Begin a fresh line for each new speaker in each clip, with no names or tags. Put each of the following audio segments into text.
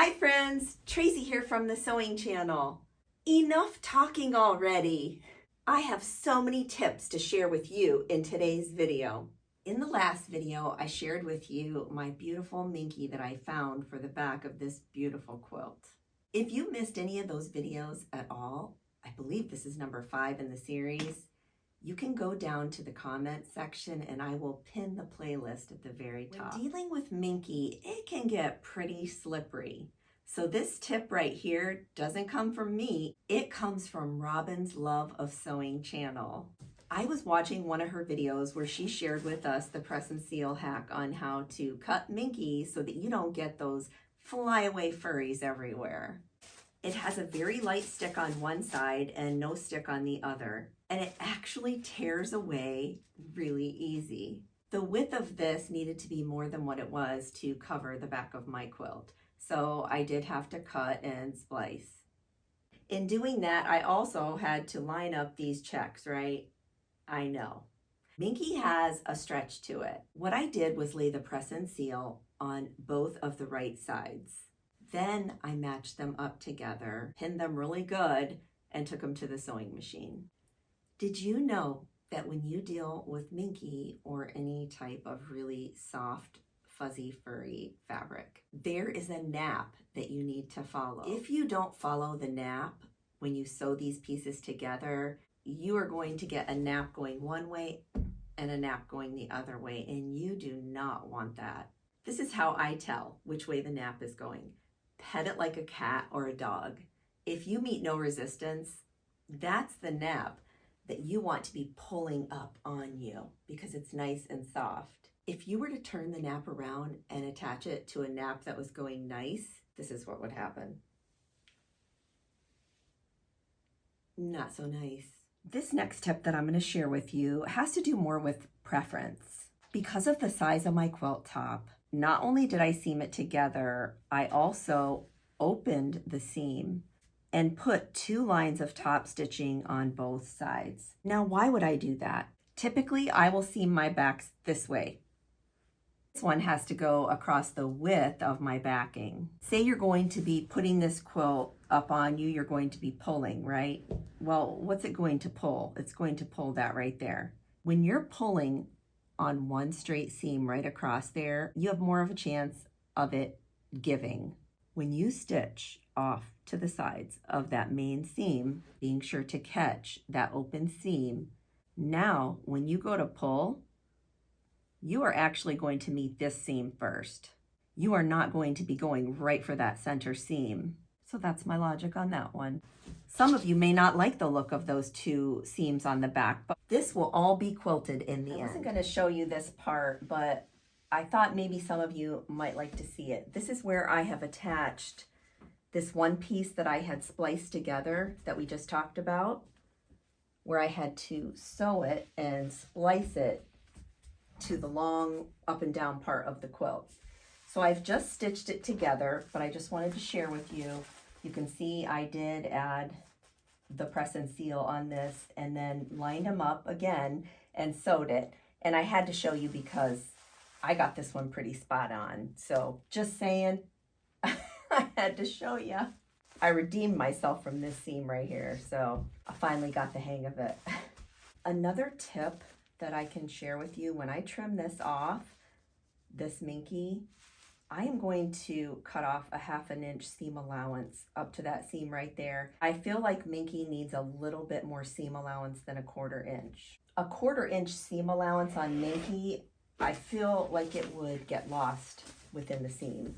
Hi friends, Tracy here from the Sewing Channel. Enough talking already. I have so many tips to share with you in today's video. In the last video, I shared with you my beautiful Minky that I found for the back of this beautiful quilt. If you missed any of those videos at all, I believe this is number 5 in the series, you can go down to the comment section and I will pin the playlist at the very top. When dealing with Minky, it can get pretty slippery. So this tip right here doesn't come from me. It comes from Robin's Love of Sewing channel. I was watching one of her videos where she shared with us the press and seal hack on how to cut Minky so that you don't get those flyaway furries everywhere. It has a very light stick on one side and no stick on the other, and it actually tears away really easy. The width of this needed to be more than what it was to cover the back of my quilt, so I did have to cut and splice. In doing that, I also had to line up these checks, right? I know. Minky has a stretch to it. What I did was lay the press and seal on both of the right sides. Then I matched them up together, pinned them really good, and took them to the sewing machine. Did you know that when you deal with Minky or any type of really soft, fuzzy, furry fabric, there is a nap that you need to follow? If you don't follow the nap when you sew these pieces together, you are going to get a nap going one way and a nap going the other way, and you do not want that. This is how I tell which way the nap is going. Pet it like a cat or a dog. If you meet no resistance, that's the nap that you want to be pulling up on you because it's nice and soft. If you were to turn the nap around and attach it to a nap that was going nice, this is what would happen. Not so nice. This next tip that I'm going to share with you has to do more with preference. Because of the size of my quilt top, not only did I seam it together, I also opened the seam and put 2 lines of top stitching on both sides. Now, why would I do that? Typically, I will seam my backs this way. This one has to go across the width of my backing. Say you're going to be putting this quilt up on you, you're going to be pulling, right? Well, what's it going to pull? It's going to pull that right there. When you're pulling on one straight seam right across there, you have more of a chance of it giving. When you stitch off to the sides of that main seam, being sure to catch that open seam, now when you go to pull, you are actually going to meet this seam first. You are not going to be going right for that center seam. So that's my logic on that one. Some of you may not like the look of those 2 seams on the back, but this will all be quilted in the end. I wasn't going to show you this part, but I thought maybe some of you might like to see it. This is where I have attached this one piece that I had spliced together that we just talked about, where I had to sew it and splice it to the long up and down part of the quilt. So I've just stitched it together, but I just wanted to share with you. You can see I did add the press and seal on this and then lined them up again and sewed it. And I had to show you because I got this one pretty spot on. So just saying, I had to show you. I redeemed myself from this seam right here. So I finally got the hang of it. Another tip that I can share with you, when I trim this off, this Minky, I am going to cut off a 1/2 inch seam allowance up to that seam right there. I feel like Minky needs a little bit more seam allowance than a 1/4 inch. A 1/4 inch seam allowance on Minky, I feel like it would get lost within the seam.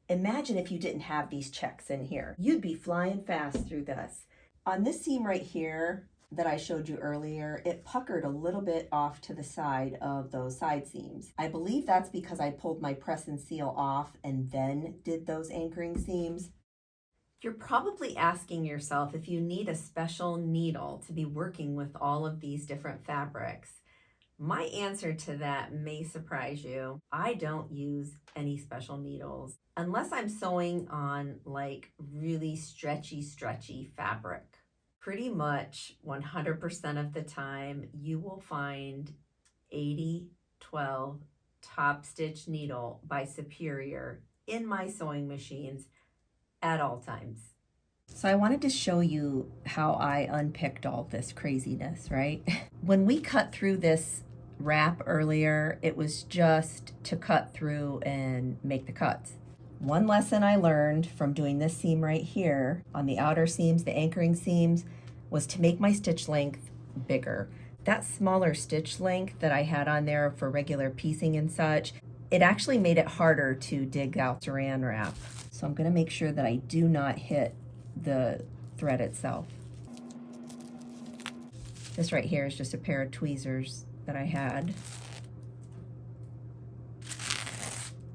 Imagine if you didn't have these checks in here. You'd be flying fast through this. On this seam right here that I showed you earlier, it puckered a little bit off to the side of those side seams. I believe that's because I pulled my press and seal off and then did those anchoring seams. You're probably asking yourself if you need a special needle to be working with all of these different fabrics. My answer to that may surprise you. I don't use any special needles unless I'm sewing on like really stretchy fabric. Pretty much 100% of the time, you will find 80-12 top stitch needle by Superior in my sewing machines at all times. So I wanted to show you how I unpicked all this craziness, right? When we cut through this wrap earlier, it was just to cut through and make the cuts. One lesson I learned from doing this seam right here on the outer seams, the anchoring seams, was to make my stitch length bigger. That smaller stitch length that I had on there for regular piecing and such, it actually made it harder to dig out saran wrap. So I'm going to make sure that I do not hit the thread itself. This right here is just a pair of tweezers that I had.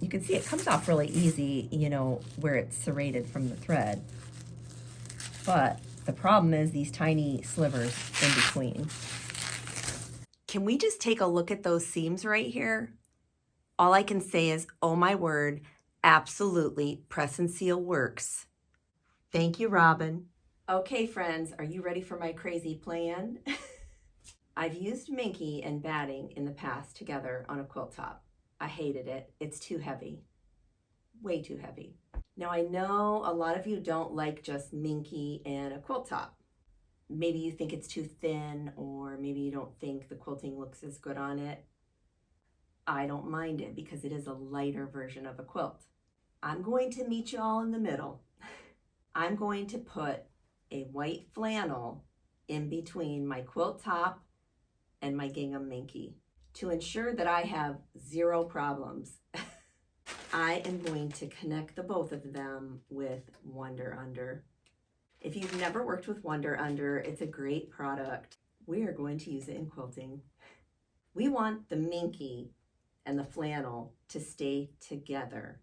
You can see it comes off really easy, you know, where it's serrated from the thread. But the problem is these tiny slivers in between. Can we just take a look at those seams right here? All I can say is, oh my word, absolutely, press and seal works. Thank you, Robin. Okay, friends, are you ready for my crazy plan? I've used Minky and batting in the past together on a quilt top. I hated it. It's too heavy. Way too heavy. Now I know a lot of you don't like just Minky and a quilt top. Maybe you think it's too thin, or maybe you don't think the quilting looks as good on it. I don't mind it because it is a lighter version of a quilt. I'm going to meet you all in the middle. I'm going to put a white flannel in between my quilt top and my gingham Minky to ensure that I have zero problems. I am going to connect the both of them with Wonder Under. If you've never worked with Wonder Under, it's a great product. We are going to use it in quilting. We want the Minky and the flannel to stay together.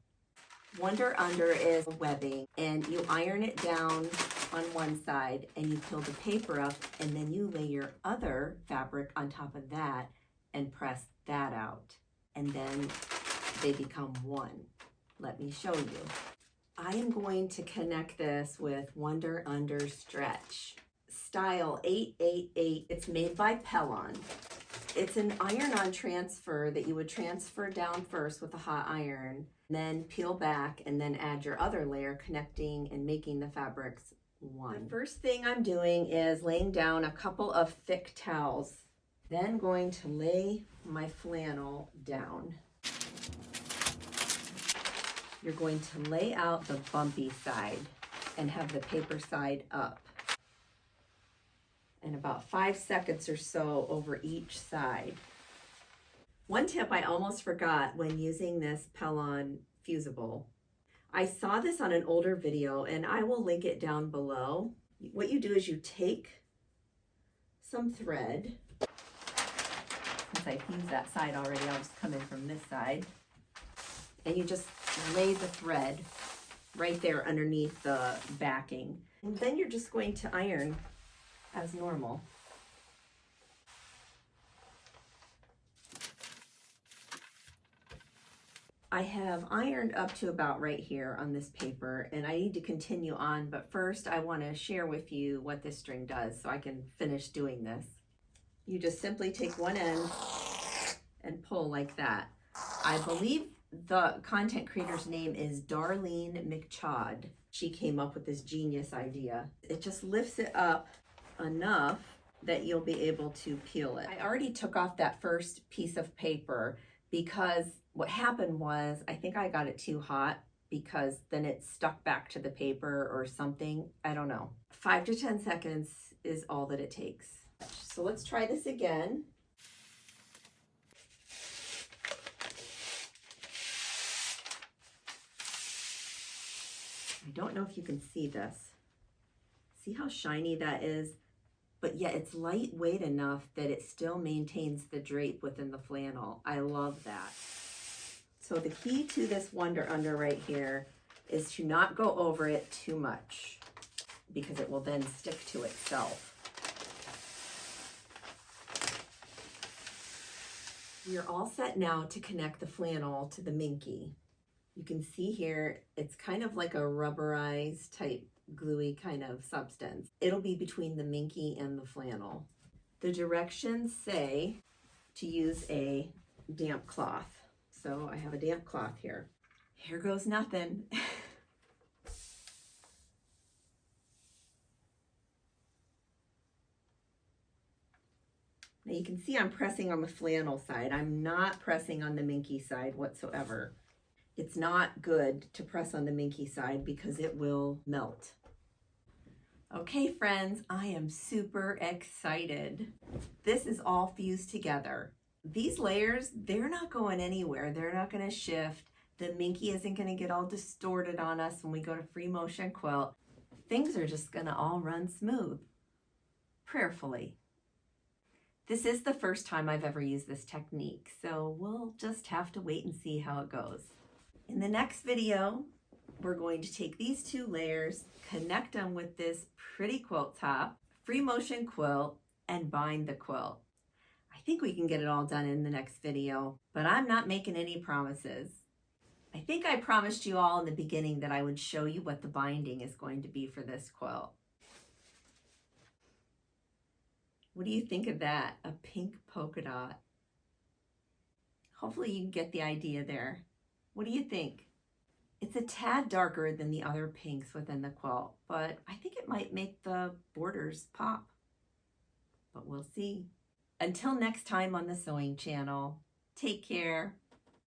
Wonder Under is webbing, and you iron it down on one side and you peel the paper up, and then you lay your other fabric on top of that and press that out, and then they become one. Let me show you. I am going to connect this with Wonder Under Stretch. Style 888. It's made by Pellon. It's an iron-on transfer that you would transfer down first with a hot iron, then peel back, and then add your other layer, connecting and making the fabrics one. The first thing I'm doing is laying down a couple of thick towels, then going to lay my flannel down. You're going to lay out the bumpy side and have the paper side up, and about 5 seconds or so over each side. One tip I almost forgot when using this Pellon fusible. I saw this on an older video, and I will link it down below. What you do is you take some thread. Since I've used that side already, I'll just come in from this side. And you just lay the thread right there underneath the backing. And then you're just going to iron as normal. I have ironed up to about right here on this paper, and I need to continue on, but first I want to share with you what this string does so I can finish doing this. You just simply take one end and pull like that. I believe the content creator's name is Darlene McChaud. She came up with this genius idea. It just lifts it up enough that you'll be able to peel it. I already took off that first piece of paper because what happened was I think I got it too hot, because then it stuck back to the paper or something. I don't know. 5 to 10 seconds is all that it takes. So let's try this again. I don't know if you can see this. See how shiny that is? But yet it's lightweight enough that it still maintains the drape within the flannel. I love that. So the key to this Wonder Under right here is to not go over it too much, because it will then stick to itself. You're all set now to connect the flannel to the Minky. You can see here, it's kind of like a rubberized type gluey kind of substance. It'll be between the Minky and the flannel. The directions say to use a damp cloth. So I have a damp cloth here. Here goes nothing. Now you can see I'm pressing on the flannel side. I'm not pressing on the Minky side whatsoever. It's not good to press on the Minky side because it will melt. Okay, friends, I am super excited. This is all fused together. These layers, they're not going anywhere. They're not going to shift. The Minky isn't going to get all distorted on us when we go to free motion quilt. Things are just going to all run smooth, prayerfully. This is the first time I've ever used this technique, so we'll just have to wait and see how it goes. In the next video, we're going to take these two layers, connect them with this pretty quilt top, free motion quilt, and bind the quilt. I think we can get it all done in the next video, but I'm not making any promises. I think I promised you all in the beginning that I would show you what the binding is going to be for this quilt. What do you think of that? A pink polka dot. Hopefully you can get the idea there. What do you think? It's a tad darker than the other pinks within the quilt, but I think it might make the borders pop. But we'll see. Until next time on the Sewing Channel, take care.